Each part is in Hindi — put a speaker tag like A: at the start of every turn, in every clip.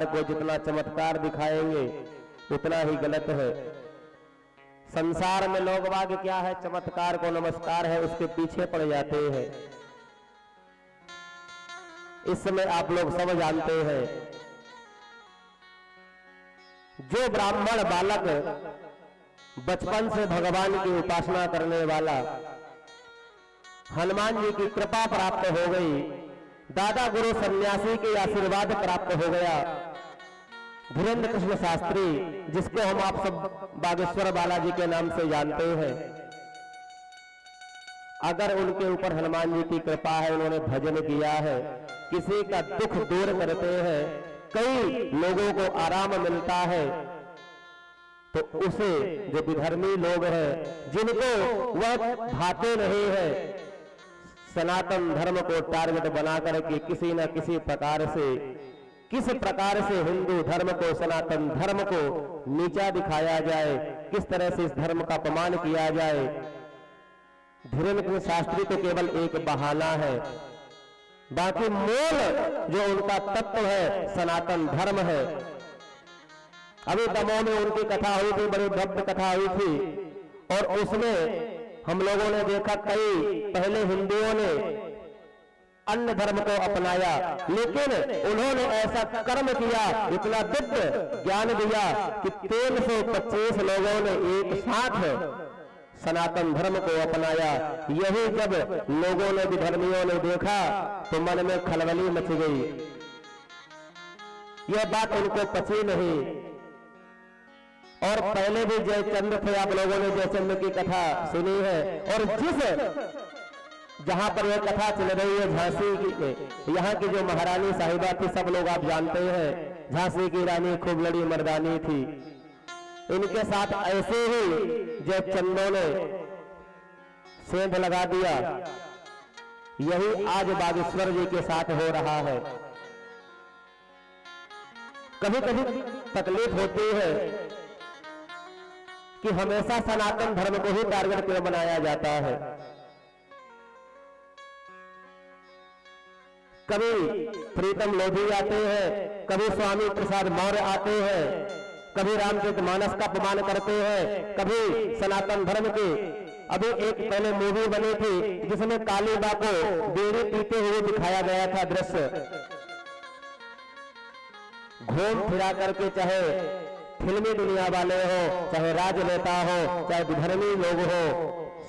A: को जितना चमत्कार दिखाएंगे उतना ही गलत है। संसार में लोग बाग क्या है, चमत्कार को नमस्कार है, उसके पीछे पड़ जाते हैं। इस समय आप लोग सब जानते हैं, जो ब्राह्मण बालक बचपन से भगवान की उपासना करने वाला, हनुमान जी की कृपा प्राप्त हो गई, दादा गुरु सन्यासी के आशीर्वाद प्राप्त हो गया, धीरेन्द्र कृष्ण शास्त्री, जिसको हम आप सब बागेश्वर बालाजी के नाम से जानते हैं, अगर उनके ऊपर हनुमान जी की कृपा है, उन्होंने भजन किया है, किसी का दुख दूर करते हैं, कई लोगों को आराम मिलता है, तो उसे जो विधर्मी लोग हैं, जिनको वह भाते नहीं है, सनातन धर्म को टारगेट बनाकर के किसी न किसी प्रकार से, किस प्रकार से हिंदू धर्म को, सनातन धर्म को नीचा दिखाया जाए, किस तरह से इस धर्म का अपमान किया जाए। धीरेन्द्र कृष्ण शास्त्री तो केवल एक बहाना है, बाकी मूल जो उनका तत्व है सनातन धर्म है। अभी दमोह में उनकी कथा हुई थी, बड़ी भव्य कथा हुई थी, और उसमें हम लोगों ने देखा कई पहले हिंदुओं ने अन्य धर्म को अपनाया, लेकिन उन्होंने ऐसा कर्म किया, इतना दिव्य ज्ञान दिया कि 325 लोगों ने एक साथ सनातन धर्म को अपनाया। यही जब लोगों ने, विधर्मियों ने देखा तो मन में खलबली मच गई। यह बात उनको पची नहीं। और पहले भी जयचंद्र थे, आप लोगों ने जयचंद्र की कथा सुनी है, और जिस जहां पर यह कथा चल रही है झांसी की, यहाँ की जो महारानी साहिबा थी, सब लोग आप जानते हैं, झांसी की रानी खूब लड़ी मर्दानी थी। इनके साथ ऐसे ही जयचंदों ने सेंध लगा दिया। यही आज बागेश्वर जी के साथ हो रहा है। कभी कभी तकलीफ होती है कि हमेशा सनातन धर्म को ही टारगेट क्यों बनाया जाता है। कभी प्रीतम लोधी आते हैं, कभी स्वामी प्रसाद मौर्य आते हैं, कभी रामचरितमानस का अपमान करते हैं, कभी सनातन धर्म के। अभी एक पहले मूवी बनी थी जिसमें कालीबा को बीड़ी पीते हुए दिखाया गया था दृश्य। घूम फिरा करके, चाहे फिल्मी दुनिया वाले हो, चाहे राजनेता हो, चाहे विधर्मी लोग हो,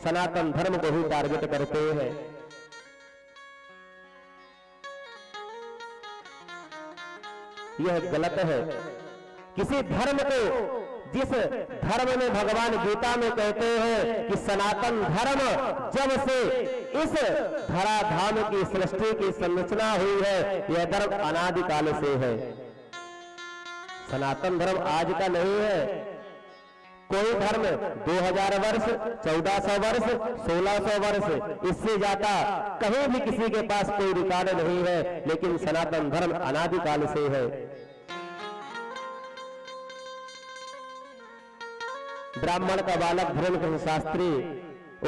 A: सनातन धर्म को ही टारगेट करते हैं। यह गलत है। किसी धर्म को, जिस धर्म में भगवान गीता में कहते हैं कि सनातन धर्म जब से इस धराधाम की सृष्टि की संरचना हुई है, यह धर्म अनादिकाल से है। सनातन धर्म आज का नहीं है। कोई धर्म 2000 वर्ष, 1400 वर्ष, 1600 वर्ष, इससे ज्यादा कहीं भी किसी के पास कोई रिकॉर्ड नहीं है, लेकिन सनातन धर्म अनादिकाल से है। ब्राह्मण का बालक धीरेन्द्र कृष्ण शास्त्री,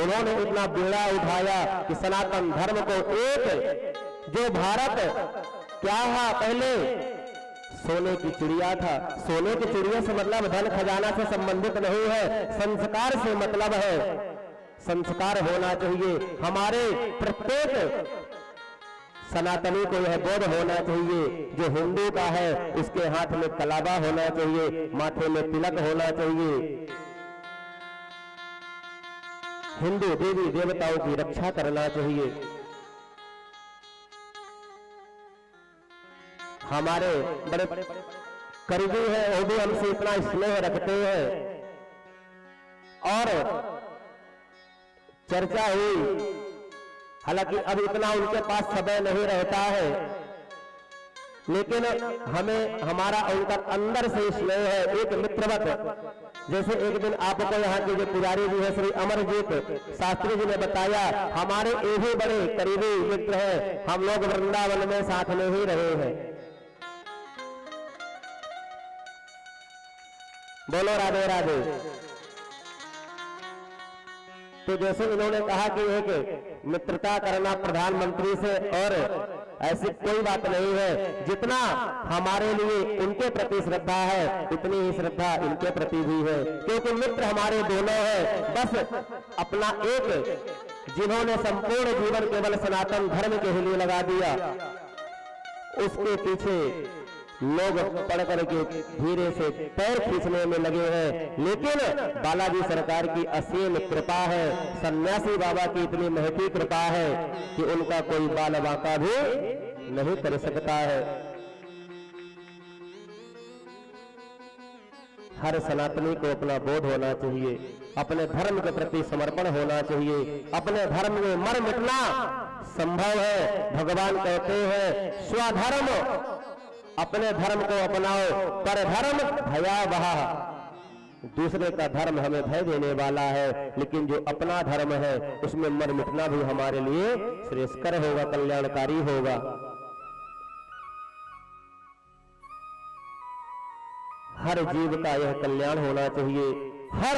A: उन्होंने इतना बीड़ा उठाया कि सनातन धर्म को एक, जो भारत क्या है पहले सोने की चिड़िया था, सोने की चिड़िया से मतलब धन खजाना से संबंधित नहीं है, संस्कार से मतलब है। संस्कार होना चाहिए। हमारे प्रत्येक सनातनी को यह बोध होना चाहिए, जो हिंदू का है उसके हाथ में कलावा होना चाहिए, माथे में तिलक होना चाहिए। हिंदू देवी देवताओं की रक्षा करना चाहिए। हमारे बड़े करीबी हैं, वो भी हमसे इतना स्नेह रखते हैं, और चर्चा हुई। हालांकि अब इतना उनके पास समय नहीं रहता है, लेकिन हमें हमारा उनका अंदर से स्नेह है, एक मित्रवत। जैसे एक दिन आपको यहाँ के जो पुजारी जी है श्री अमरजीत शास्त्री जी ने बताया, हमारे ये भी बड़े करीबी मित्र हैं, हम लोग वृंदावन में साथ में ही रहे हैं। बोलो राधे राधे। तो जैसे इन्होंने कहा कि एक मित्रता करना प्रधानमंत्री से और ऐसी कोई बात नहीं है। जितना हमारे लिए उनके प्रति श्रद्धा है उतनी ही श्रद्धा इनके प्रति भी है, क्योंकि मित्र हमारे दोनों हैं। बस अपना एक जिन्होंने संपूर्ण जीवन केवल सनातन धर्म के लिए लगा दिया, उसके पीछे लोग पढ़ करके धीरे से पैर खींचने में लगे हैं। लेकिन बालाजी सरकार की असीम कृपा है, सन्यासी बाबा की इतनी महती कृपा है कि उनका कोई बाल बांका भी नहीं कर सकता है। हर सनातनी को अपना बोध होना चाहिए, अपने धर्म के प्रति समर्पण होना चाहिए। अपने धर्म में मर मिटना संभव है। भगवान कहते हैं स्वधर्म, अपने धर्म को अपनाओ, पर धर्म भयावह। दूसरे का धर्म हमें भय देने वाला है, लेकिन जो अपना धर्म है उसमें मर मिटना भी हमारे लिए श्रेयस्कर होगा, कल्याणकारी होगा। हर जीव का यह कल्याण होना चाहिए। हर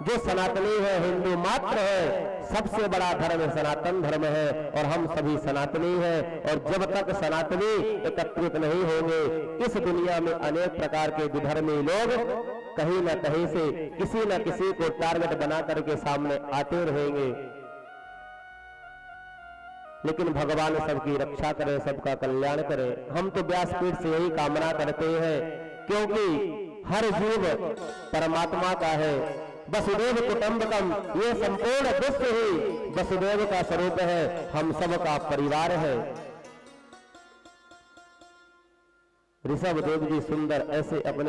A: जो सनातनी है, हिंदू मात्र है, सबसे बड़ा धर्म सनातन धर्म है और हम सभी सनातनी हैं। और जब तक सनातनी एकत्रित नहीं होंगे, इस दुनिया में अनेक प्रकार के विधर्मी लोग कहीं न कहीं से किसी न किसी को टारगेट बना करके सामने आते रहेंगे। लेकिन भगवान सबकी रक्षा करे, सबका कल्याण करे। हम तो व्यासपीठ से यही कामना करते हैं, क्योंकि हर जीव परमात्मा का है। वसुदेव कुटुंबकम, ये संपूर्ण विश्व ही वसुदेव का स्वरूप है, हम सब का परिवार है। ऋषभ देव जी सुंदर ऐसे अपने